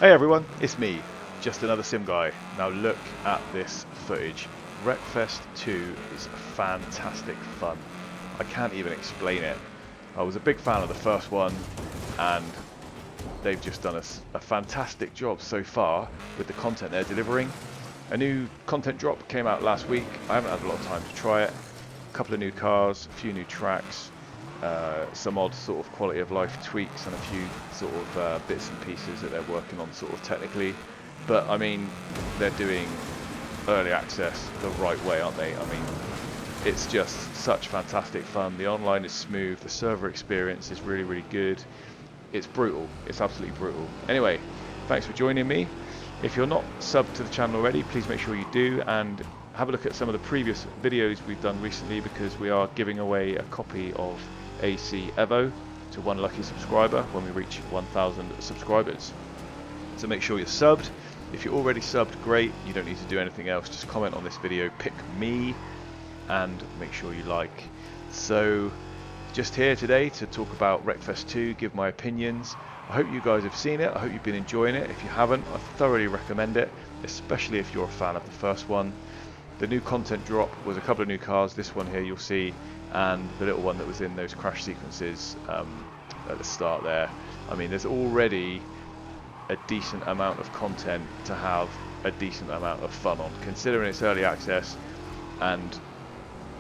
Hey everyone, it's me, just another sim guy. Now look at this footage. Wreckfest 2 is fantastic fun. I can't even explain it. I was a big fan of the first one and they've just done a fantastic job so far with the content they're delivering. A new content drop came out last week. I haven't had a lot of time to try it. A couple of new cars, a few new tracks, some odd sort of quality of life tweaks and a few sort of bits and pieces that they're working on sort of technically. But I mean, they're doing early access the right way, aren't they? I mean, it's just such fantastic fun. The online is smooth, the server experience is really, really good. It's brutal, it's absolutely brutal. Anyway, thanks for joining me. If you're not subbed to the channel already, please make sure you do and have a look at some of the previous videos we've done recently, because we are giving away a copy of AC Evo to one lucky subscriber when we reach 1,000 subscribers. So make sure you're subbed. If you're already subbed, great, you don't need to do anything else, just comment on this video, pick me, and make sure you like. So just here today to talk about Wreckfest 2, give my opinions. I hope you guys have seen it, I hope you've been enjoying it. If you haven't, I thoroughly recommend it, especially if you're a fan of the first one. The new content drop was a couple of new cars, this one here you'll see, and the little one that was in those crash sequences at the start there. I mean, there's already a decent amount of content to have a decent amount of fun on, considering it's early access. And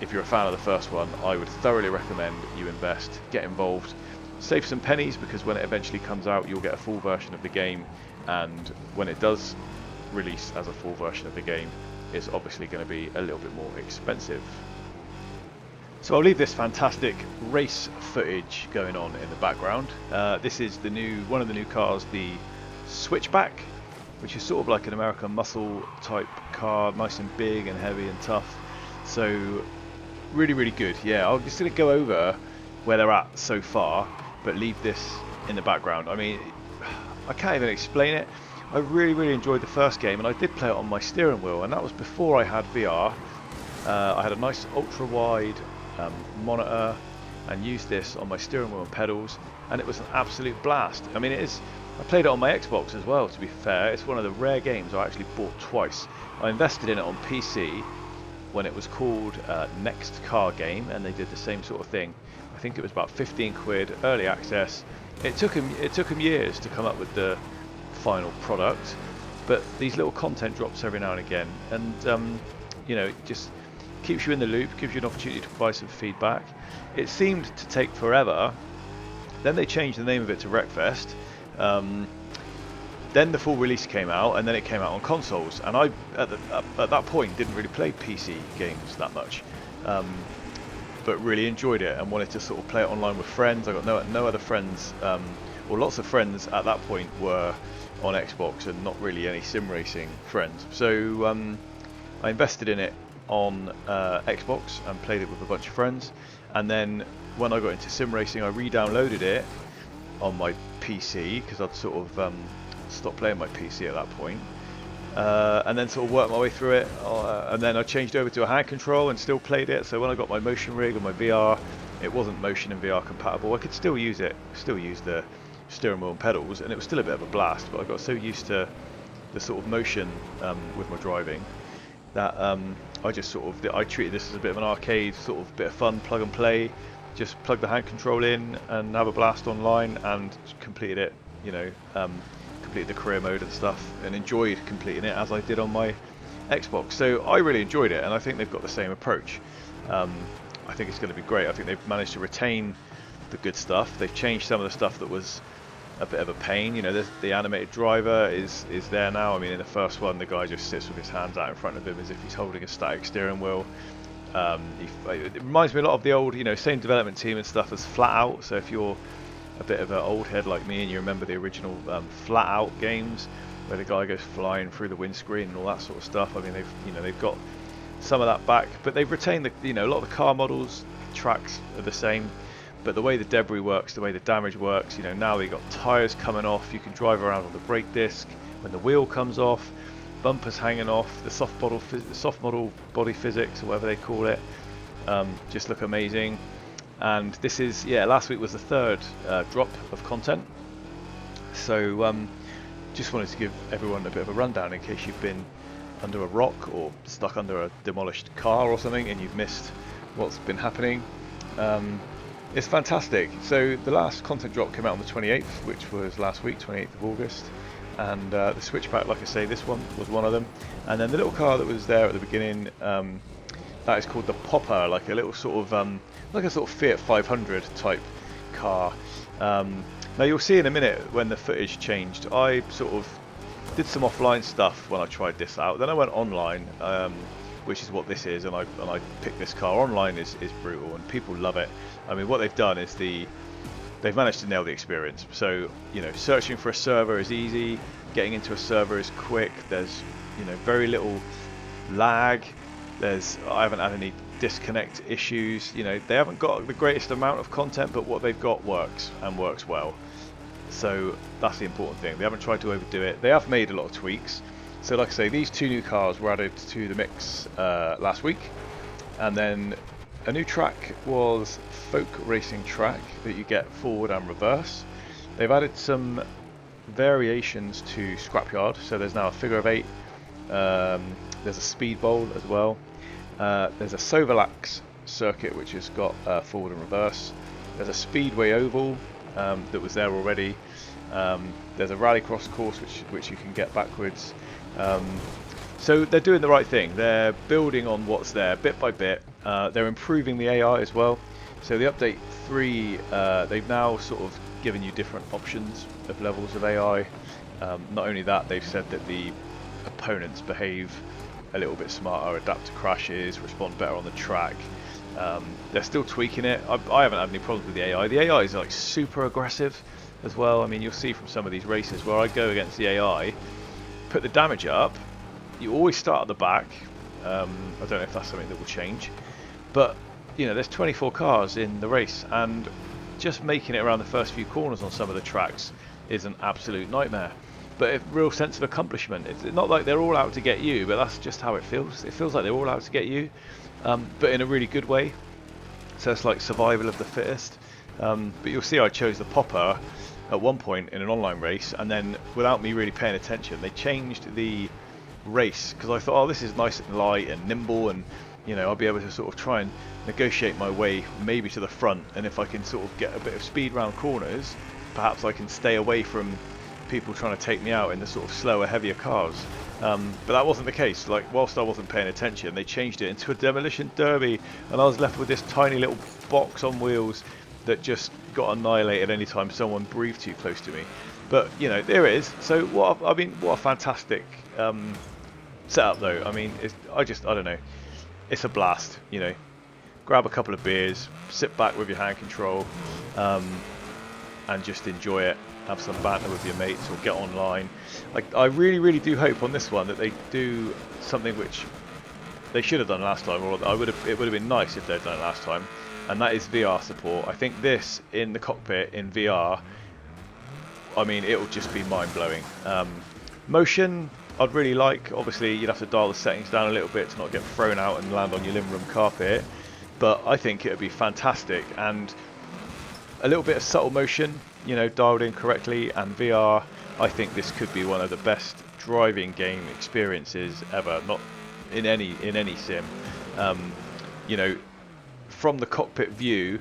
if you're a fan of the first one, I would thoroughly recommend you invest, get involved, save some pennies, because when it eventually comes out you'll get a full version of the game, and when it does release as a full version of the game, it's obviously going to be a little bit more expensive. So I'll leave this fantastic race footage going on in the background. This is the new, one of the new cars, the Switchback, which is sort of like an American muscle type car, nice and big and heavy and tough. So really, really good. Yeah, I'm just going to go over where they're at so far, but leave this in the background. I mean, I can't even explain it. I really, really enjoyed the first game, and I did play it on my steering wheel, and that was before I had VR. I had a nice ultra-wide monitor and used this on my steering wheel and pedals, and it was an absolute blast. I mean, it is. I played it on my Xbox as well, to be fair. It's one of the rare games I actually bought twice. I invested in it on PC when it was called Next Car Game, and they did the same sort of thing. I think it was about 15 quid, early access. It took them years to come up with the final product, but these little content drops every now and again, and you know, it just keeps you in the loop, gives you an opportunity to provide some feedback. It seemed to take forever. Then they changed the name of it to Wreckfest. Then the full release came out, and then it came out on consoles, and I at that point didn't really play PC games that much, but really enjoyed it and wanted to sort of play it online with friends. I got no other friends, or lots of friends at that point were on Xbox and not really any sim racing friends. So I invested in it on Xbox and played it with a bunch of friends, and then when I got into sim racing, I re-downloaded it on my PC, because I'd sort of stopped playing my PC at that point, and then sort of worked my way through it, and then I changed over to a hand control and still played it. So when I got my motion rig and my VR, it wasn't motion and VR compatible. I could still use it, still use the steering wheel and pedals, and it was still a bit of a blast, but I got so used to the sort of motion with my driving that I just sort of, I treated this as a bit of an arcade, sort of bit of fun, plug and play, just plug the hand control in and have a blast online, and completed it, you know, completed the career mode and stuff, and enjoyed completing it as I did on my Xbox. So I really enjoyed it, and I think they've got the same approach. I think it's going to be great. I think they've managed to retain the good stuff. They've changed some of the stuff that was a bit of a pain. You know, the animated driver is there now. I mean, in the first one, the guy just sits with his hands out in front of him as if he's holding a static steering wheel. It reminds me a lot of the old, you know, same development team and stuff as Flat Out. So if you're a bit of an old head like me and you remember the original Flat Out games, where the guy goes flying through the windscreen and all that sort of stuff. I mean, they've got some of that back, but they've retained the, you know, a lot of the car models, tracks are the same. But the way the debris works, the way the damage works, you know, now they've got tyres coming off, you can drive around on the brake disc when the wheel comes off, bumpers hanging off, the soft model body physics, or whatever they call it, just look amazing. And this is, yeah, last week was the third drop of content. So just wanted to give everyone a bit of a rundown in case you've been under a rock or stuck under a demolished car or something and you've missed what's been happening. It's fantastic. So the last content drop came out on the 28th, which was last week, 28th of August, and the Switchback, like I say, this one was one of them. And then the little car that was there at the beginning, that is called the Popper, like a little sort of like a sort of Fiat 500 type car. Now you'll see in a minute when the footage changed, I sort of did some offline stuff when I tried this out. Then I went online, which is what this is, and I picked this car. Online is brutal and people love it. I mean, what they've done is they've managed to nail the experience. So, you know, searching for a server is easy, getting into a server is quick, there's, you know, very little lag, I haven't had any disconnect issues. You know, they haven't got the greatest amount of content, but what they've got works and works well. So that's the important thing. They haven't tried to overdo it. They have made a lot of tweaks. So like I say, these two new cars were added to the mix last week, and then a new track was Folk Racing Track that you get forward and reverse. They've added some variations to Scrapyard, so there's now a figure of 8, there's a Speedbowl as well, there's a Savolax circuit which has got forward and reverse, there's a Speedway Oval that was there already, there's a Rallycross course which you can get backwards. So they're doing the right thing. They're building on what's there bit by bit. They're improving the AI as well. So the update 3, they've now sort of given you different options of levels of AI. Not only that, they've said that the opponents behave a little bit smarter, adapt to crashes, respond better on the track. They're still tweaking it. I haven't had any problems with the AI. The AI is like super aggressive as well. I mean, you'll see from some of these races where I go against the AI, put the damage up, you always start at the back. I don't know if that's something that will change, but you know, there's 24 cars in the race, and just making it around the first few corners on some of the tracks is an absolute nightmare. But a real sense of accomplishment. It's not like they're all out to get you, but that's just how it feels. It feels like they're all out to get you, but in a really good way. So it's like survival of the fittest. But you'll see I chose the Popper at one point in an online race, and then without me really paying attention, they changed the race because I thought, oh, this is nice and light and nimble, and you know, I'll be able to sort of try and negotiate my way maybe to the front, and if I can sort of get a bit of speed round corners, perhaps I can stay away from people trying to take me out in the sort of slower, heavier cars. But that wasn't the case. Like, whilst I wasn't paying attention, they changed it into a demolition derby, and I was left with this tiny little box on wheels that just got annihilated anytime someone breathed too close to me. But you know, there it is. So what a fantastic setup though. I mean, I don't know, it's a blast. You know, grab a couple of beers, sit back with your hand control, and just enjoy it. Have some banter with your mates or get online. Like, I really do hope on this one that they do something which they should have done last time, or it would have been nice if they'd done it last time, and that is VR support. I think this in the cockpit in VR, I mean, it'll just be mind-blowing. Motion, I'd really like. Obviously, you'd have to dial the settings down a little bit to not get thrown out and land on your living room carpet, but I think it would be fantastic. And a little bit of subtle motion, you know, dialed in correctly, and VR, I think this could be one of the best driving game experiences ever. Not in any sim. You know, from the cockpit view,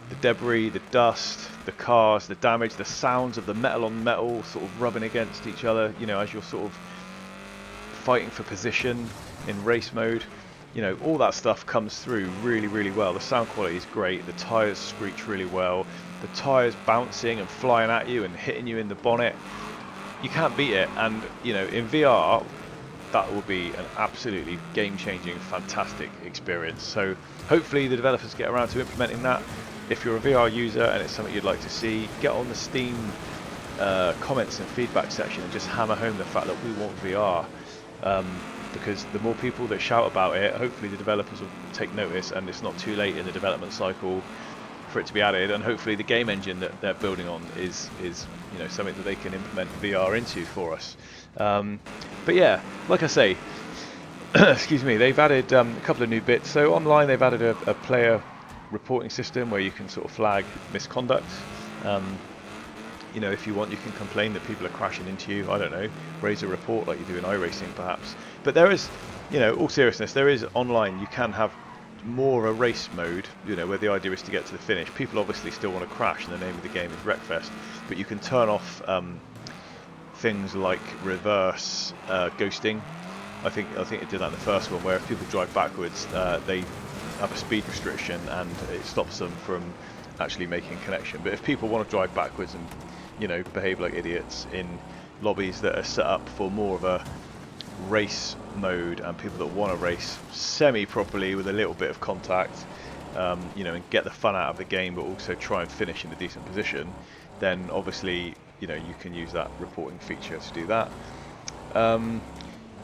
the debris, the dust, the cars, the damage, the sounds of the metal on metal sort of rubbing against each other, you know, as you're sort of fighting for position in race mode, you know, all that stuff comes through really well. The sound quality is great, the tyres screech really well, the tyres bouncing and flying at you and hitting you in the bonnet. You can't beat it, and you know, in VR that will be an absolutely game-changing, fantastic experience. So hopefully the developers get around to implementing that. If you're a VR user and it's something you'd like to see, get on the Steam comments and feedback section and just hammer home the fact that we want VR. Because the more people that shout about it, hopefully the developers will take notice, and it's not too late in the development cycle for it to be added. And hopefully the game engine that they're building on is you know, something that they can implement VR into for us. But yeah, like I say, excuse me, they've added a couple of new bits. So online they've added a player reporting system where you can sort of flag misconduct. You know, if you want, you can complain that people are crashing into you. I don't know, raise a report like you do in iRacing perhaps. But there is, you know, all seriousness, there is online, you can have more a race mode, you know, where the idea is to get to the finish. People obviously still want to crash, and the name of the game is Wreckfest, but you can turn off things like reverse ghosting. I think it did that in the first one, where if people drive backwards, they have a speed restriction and it stops them from actually making a connection. But if people want to drive backwards and, you know, behave like idiots in lobbies that are set up for more of a race mode, and people that want to race semi-properly with a little bit of contact, you know, and get the fun out of the game, but also try and finish in a decent position, then obviously, you know, you can use that reporting feature to do that.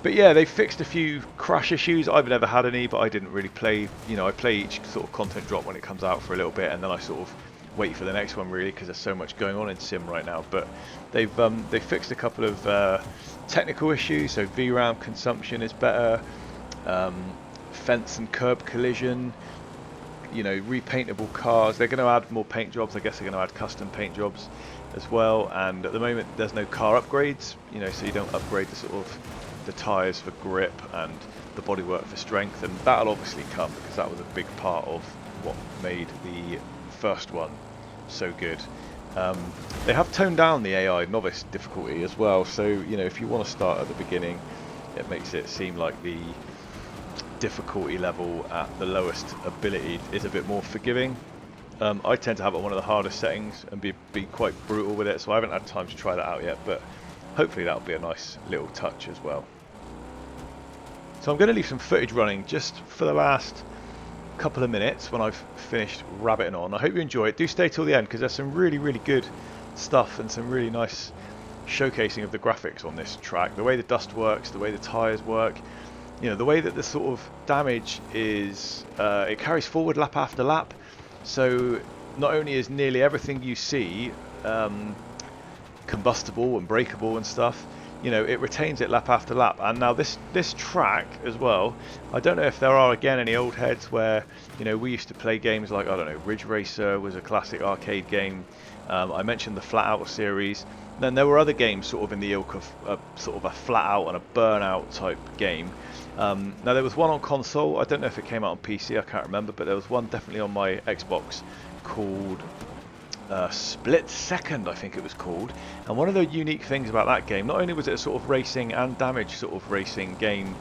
But yeah, they fixed a few crash issues. I've never had any, but I didn't really play. You know, I play each sort of content drop when it comes out for a little bit, and then I sort of wait for the next one really, because there's so much going on in sim right now. But they fixed a couple of technical issues. So VRAM consumption is better, fence and curb collision. You know, repaintable cars. They're going to add more paint jobs. I guess they're going to add custom paint jobs as well. And at the moment, there's no car upgrades. You know, so you don't upgrade the sort of the tyres for grip and the bodywork for strength, and that'll obviously come, because that was a big part of what made the first one so good. They have toned down the AI novice difficulty as well, so you know, if you want to start at the beginning, it makes it seem like the difficulty level at the lowest ability is a bit more forgiving. I tend to have it on one of the hardest settings and be quite brutal with it, so I haven't had time to try that out yet, but hopefully that'll be a nice little touch as well. So I'm going to leave some footage running just for the last couple of minutes when I've finished rabbiting on. I hope you enjoy it. Do stay till the end, because there's some really, really good stuff and some really nice showcasing of the graphics on this track. The way the dust works, the way the tyres work, you know, the way that the sort of damage is, it carries forward lap after lap. So not only is nearly everything you see combustible and breakable and stuff, you know, it retains it lap after lap. And now this track as well, I don't know if there are again any old heads where, you know, we used to play games like, I don't know, Ridge Racer was a classic arcade game. I mentioned the Flat Out series. Then there were other games sort of in the ilk of sort of a Flat Out and a Burnout type game. Now there was one on console, I don't know if it came out on PC, I can't remember, but there was one definitely on my Xbox called Split Second, I think it was called. And one of the unique things about that game, not only was it a sort of racing and damage sort of racing game,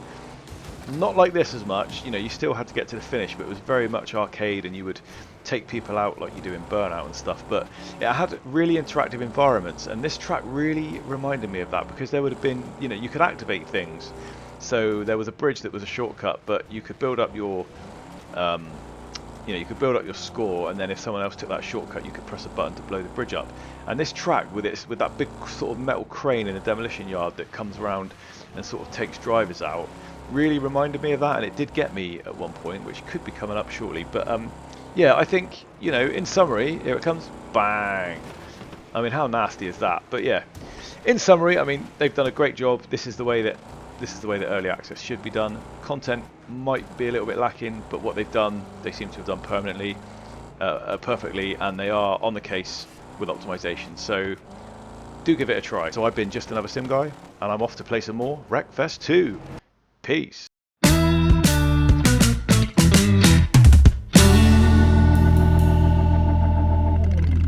not like this as much, you know, you still had to get to the finish, but it was very much arcade, and you would take people out like you do in Burnout and stuff, but it had really interactive environments, and this track really reminded me of that, because there would have been, you know, you could activate things. So there was a bridge that was a shortcut, but you could build up your you know, you could build up your score, and then if someone else took that shortcut, you could press a button to blow the bridge up. And this track, with that big sort of metal crane in a demolition yard that comes around and sort of takes drivers out, really reminded me of that, and it did get me at one point, which could be coming up shortly. But yeah, I think, you know, in summary, here it comes, bang. I mean, how nasty is that? But yeah, in summary, I mean, they've done a great job. This is the way that early access should be done. Content might be a little bit lacking, but what they've done, they seem to have done perfectly, and they are on the case with optimization. So do give it a try. So I've been just another sim guy, and I'm off to play some more Wreckfest 2. Peace.